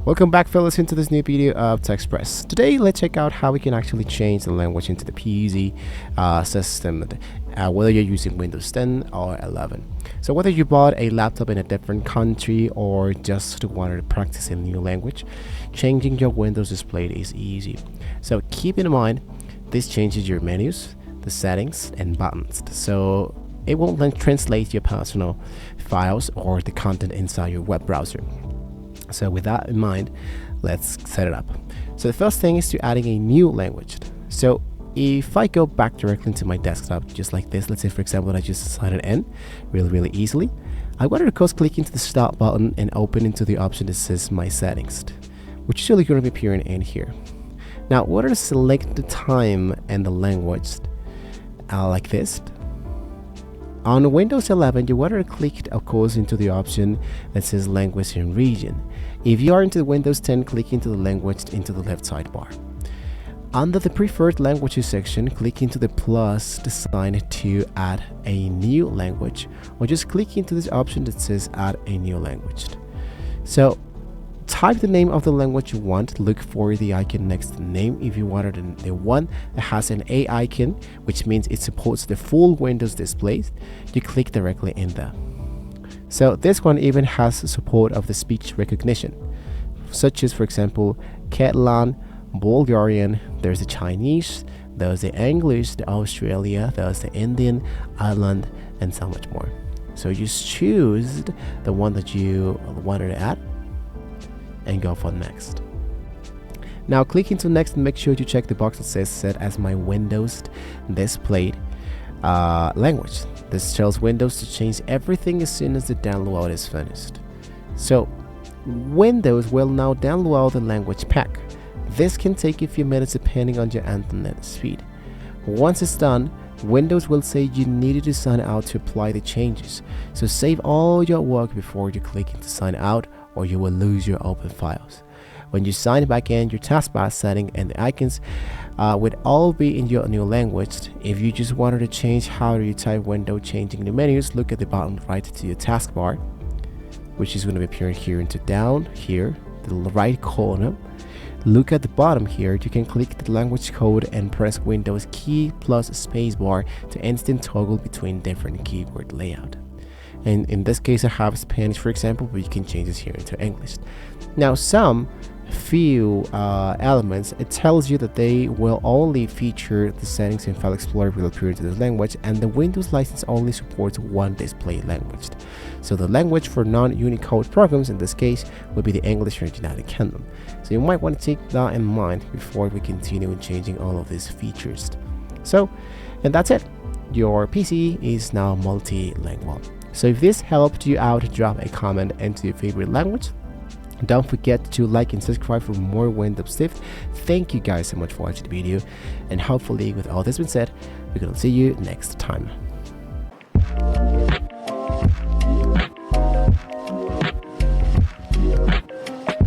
Welcome back, fellas, into this new video of TechExpress. Today, let's check out how we can actually change the language into the PC system, whether you're using Windows 10 or 11. So whether you bought a laptop in a different country or just wanted to practice a new language, changing your Windows display is easy. So keep in mind, this changes your menus, the settings, and buttons. So it won't then translate your personal files or the content inside your web browser. So with that in mind, let's set it up. So the first thing is to adding a new language. So if I go back directly into my desktop, just like this, let's say for example that I just signed in really easily, I wanted to just click into the start button and open into the option that says my settings, which is usually going to be appearing in here. Now, what to select the time and the language like this. On Windows 11, you want to click, of course, into the option that says language and region. If you are into Windows 10, click into the language into the left sidebar. Under the preferred languages section, click into the plus sign to add a new language, or just click into this option that says add a new language. So type the name of the language you want, look for the icon next to the name. If you wanted the one that has an A icon, which means it supports the full Windows display, you click directly in there. So this one even has support of the speech recognition, such as for example Catalan, Bulgarian, there's the Chinese, there's the English, the Australia, there's the Indian, Ireland, and so much more. So just choose the one that you wanted to add and go for next. Now click into next and make sure to check the box that says set as my Windows displayed language. This tells Windows to change everything as soon as the download is finished. So Windows will now download the language pack. This can take a few minutes depending on your internet speed. Once it's done, Windows will say you needed to sign out to apply the changes. So save all your work before you click into sign out, or you will lose your open files. When you sign back in, your taskbar setting and the icons would all be in your new language. If you just wanted to change how you type window changing the menus, look at the bottom right to your taskbar, which is going to be appearing here into down here, the right corner. Look at the bottom here, you can click the language code and press Windows key plus spacebar to instant toggle between different keyboard layout. And in this case I have Spanish for example, but you can change this here into English. Now some few elements, it tells you that they will only feature the settings in File Explorer will appear into this language, and the Windows license only supports one display language. So the language for non-Unicode programs in this case would be the English for the United Kingdom. So you might want to take that in mind before we continue changing all of these features. So, and that's it. Your PC is now multilingual. So if this helped you out, drop a comment into your favorite language. Don't forget to like and subscribe for more Windows tips. Thank you guys so much for watching the video, and hopefully with all this being said, we're gonna see you next time.